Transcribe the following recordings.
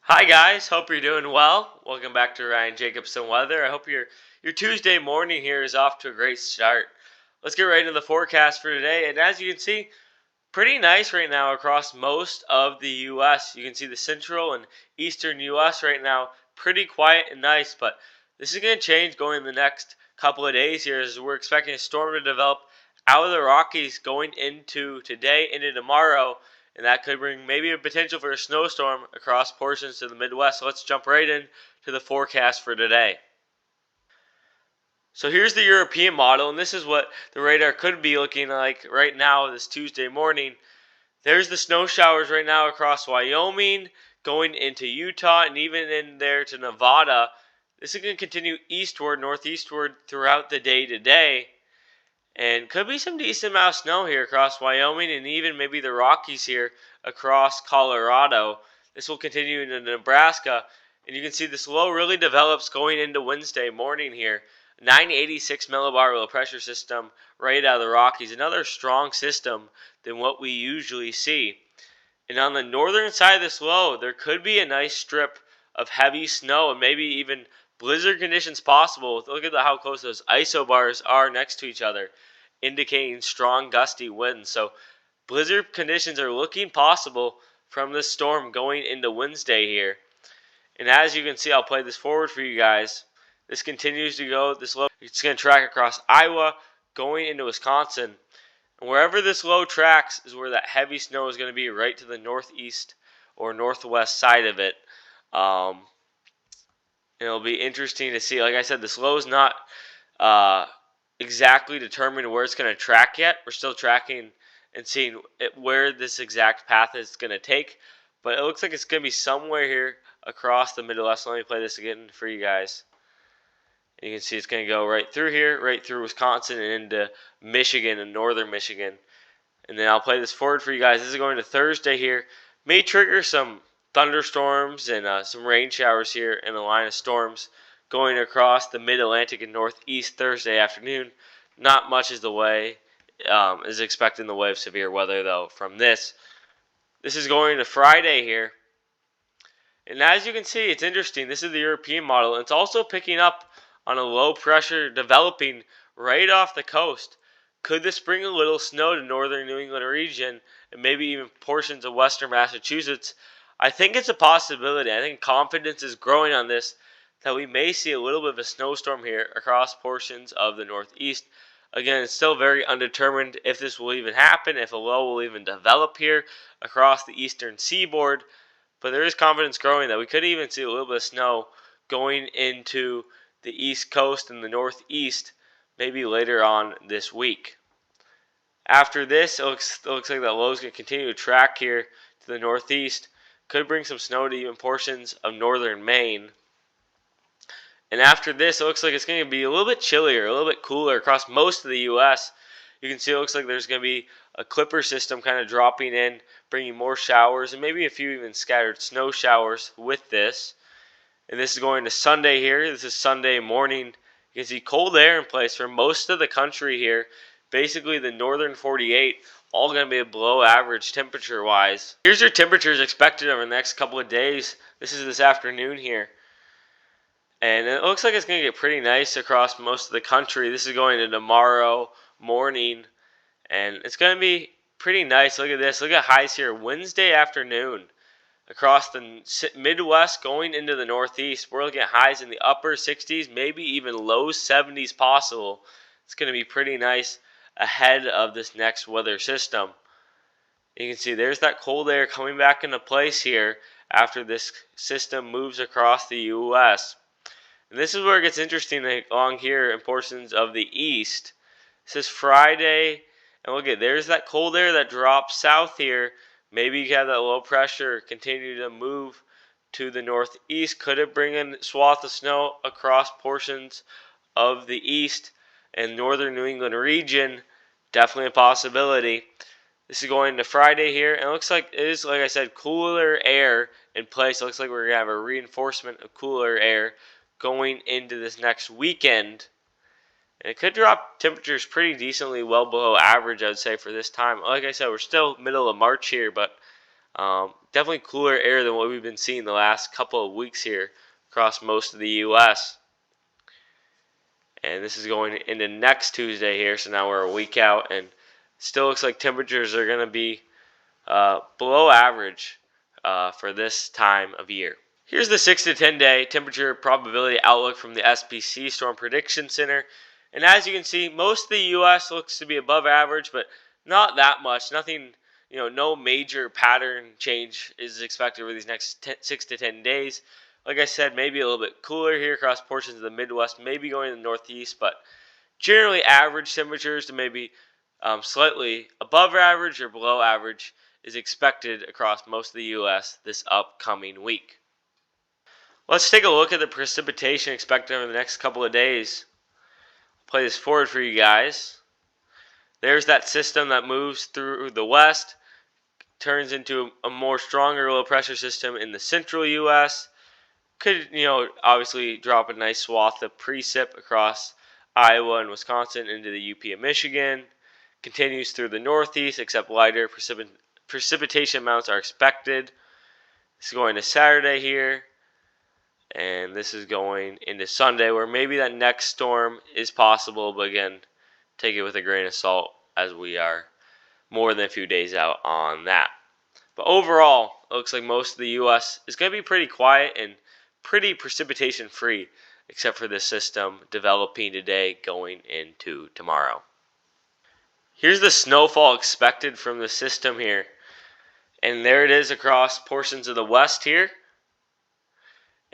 Hi guys, hope you're doing well. Welcome back to Ryan Jacobson Weather. I hope your Tuesday morning here is off to a great start. Let's get right into the forecast for today. And as you can see, pretty nice right now across most of the U.S. You can see the central and eastern U.S. right now pretty quiet and nice, but this is going to change going in the next couple of days here as we're expecting a storm to develop out of the Rockies going into today, into tomorrow, and that could bring maybe a potential for a snowstorm across portions of the Midwest. So let's jump right in to the forecast for today. So here's the European model, and this is what the radar could be looking like right now this Tuesday morning. There's the snow showers right now across Wyoming, going into Utah, and even in there to Nevada. This is going to continue eastward, northeastward throughout the day today. And could be some decent amount of snow here across Wyoming and even maybe the Rockies here across Colorado. This will continue into Nebraska. And you can see this low really develops going into Wednesday morning here. 986 millibar low pressure system right out of the Rockies. Another strong system than what we usually see. And on the northern side of this low, there could be a nice strip of heavy snow and maybe even blizzard conditions possible. Look at how close those isobars are next to each other, indicating strong gusty winds. So blizzard conditions are looking possible from this storm going into Wednesday here. And as you can see, I'll play this forward for you guys. This continues to go this low. It's going to track across Iowa, going into Wisconsin. And wherever this low tracks is where that heavy snow is going to be, right to the northeast or northwest side of it. And it'll be interesting to see. Like I said, this low is not exactly determined where it's going to track yet. We're still tracking and seeing where this exact path is going to take. But it looks like it's going to be somewhere here across the Midwest. Let me play this again for you guys. And you can see it's going to go right through here, right through Wisconsin and into Michigan and northern Michigan. And then I'll play this forward for you guys. This is going to Thursday here. May trigger some thunderstorms and some rain showers here in a line of storms going across the mid-Atlantic and northeast Thursday afternoon. Not much is the way is expected in the way of severe weather, though, from this. This is going to Friday here. And as you can see, it's interesting. This is the European model. It's also picking up on a low pressure developing right off the coast. Could this bring a little snow to northern New England region and maybe even portions of western Massachusetts? I think it's a possibility. I think confidence is growing on this that we may see a little bit of a snowstorm here across portions of the northeast. Again, it's still very undetermined if this will even happen, if a low will even develop here across the eastern seaboard. But there is confidence growing that we could even see a little bit of snow going into the east coast and the northeast maybe later on this week. After this, it looks like that low is going to continue to track here to the northeast. Could bring some snow to even portions of northern Maine. And after this, it looks like it's going to be a little bit chillier, a little bit cooler across most of the U.S. You can see it looks like there's going to be a clipper system kind of dropping in, bringing more showers and maybe a few even scattered snow showers with this. And this is going to Sunday here. This is Sunday morning. You can see cold air in place for most of the country here. Basically the northern 48, all going to be below average temperature-wise. Here's your temperatures expected over the next couple of days. This is this afternoon here. And it looks like it's going to get pretty nice across most of the country. This is going to tomorrow morning. And it's going to be pretty nice. Look at this. Look at highs here. Wednesday afternoon across the Midwest going into the Northeast. We're looking at highs in the upper 60s, maybe even low 70s possible. It's going to be pretty nice ahead of this next weather system. You can see there's that cold air coming back into place here after this system moves across the U.S. And this is where it gets interesting along here in portions of the east. This is Friday, and look at there's that cold air that drops south here. Maybe you have that low pressure continue to move to the northeast. Could it bring in a swath of snow across portions of the east and northern New England region? Definitely a possibility. This is going to Friday here, and it looks like it is, like I said, cooler air in place. It looks like we're going to have a reinforcement of cooler air going into this next weekend. And it could drop temperatures pretty decently well below average, I would say, for this time. Like I said, we're still middle of March here, but definitely cooler air than what we've been seeing the last couple of weeks here across most of the U.S. And this is going into next Tuesday here, so now we're a week out, and still looks like temperatures are going to be below average for this time of year. Here's the 6 to 10 day temperature probability outlook from the SPC Storm Prediction Center. And as you can see, most of the U.S. looks to be above average, but not that much. Nothing, no major pattern change is expected over these next 6 to 10 days. Like I said, maybe a little bit cooler here across portions of the Midwest, maybe going to the Northeast, but generally average temperatures to maybe slightly above average or below average is expected across most of the U.S. this upcoming week. Let's take a look at the precipitation expected over the next couple of days. Play this forward for you guys. There's that system that moves through the west, turns into a more stronger low pressure system in the central U.S. Could, obviously drop a nice swath of precip across Iowa and Wisconsin into the UP of Michigan. Continues through the northeast, except lighter precipitation amounts are expected. This is going to Saturday here. And this is going into Sunday, where maybe that next storm is possible. But again, take it with a grain of salt, as we are more than a few days out on that. But overall, it looks like most of the U.S. is going to be pretty quiet and pretty precipitation free, except for this system developing today going into tomorrow. Here's the snowfall expected from the system here. And there it is across portions of the west here.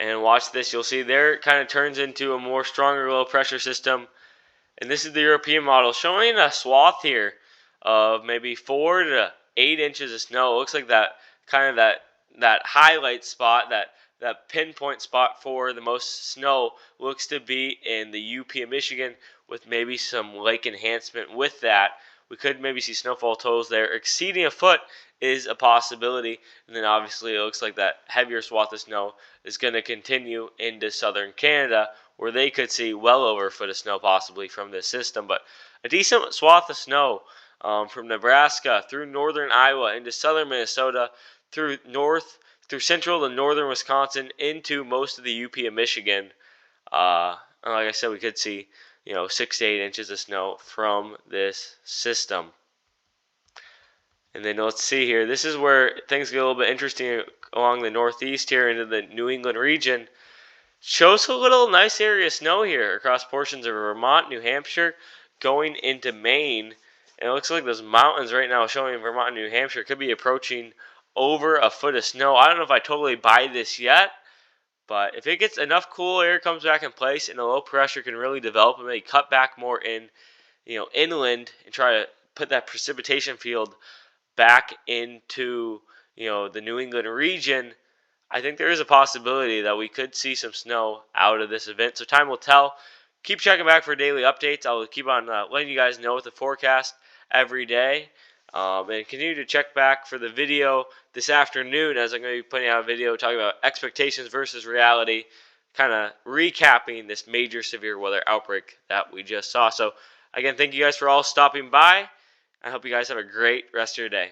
And watch this, you'll see there it kind of turns into a more stronger low pressure system. And this is the European model showing a swath here of maybe 4 to 8 inches of snow. It looks like that kind of that highlight spot, that pinpoint spot for the most snow looks to be in the UP of Michigan, with maybe some lake enhancement with that. We could maybe see snowfall totals there exceeding a foot is a possibility. And then obviously it looks like that heavier swath of snow is going to continue into southern Canada, where they could see well over a foot of snow possibly from this system. But a decent swath of snow from Nebraska through northern Iowa into southern Minnesota, through central to northern Wisconsin, into most of the UP of Michigan. And like I said, we could see 6 to 8 inches of snow from this system. And then let's see here. This is where things get a little bit interesting along the northeast here into the New England region. Shows a little nice area of snow here across portions of Vermont, New Hampshire, going into Maine. And it looks like those mountains right now showing Vermont and New Hampshire could be approaching over a foot of snow. I don't know if I totally buy this yet, but if it gets enough cool air comes back in place and the low pressure can really develop and maybe cut back more inland and try to put that precipitation field back into the New England region, I think there is a possibility that we could see some snow out of this event. So time will tell. Keep checking back for daily updates. I'll keep on letting you guys know with the forecast every day. And continue to check back for the video this afternoon, as I'm going to be putting out a video talking about expectations versus reality, kind of recapping this major severe weather outbreak that we just saw. So again, thank you guys for all stopping by. I hope you guys have a great rest of your day.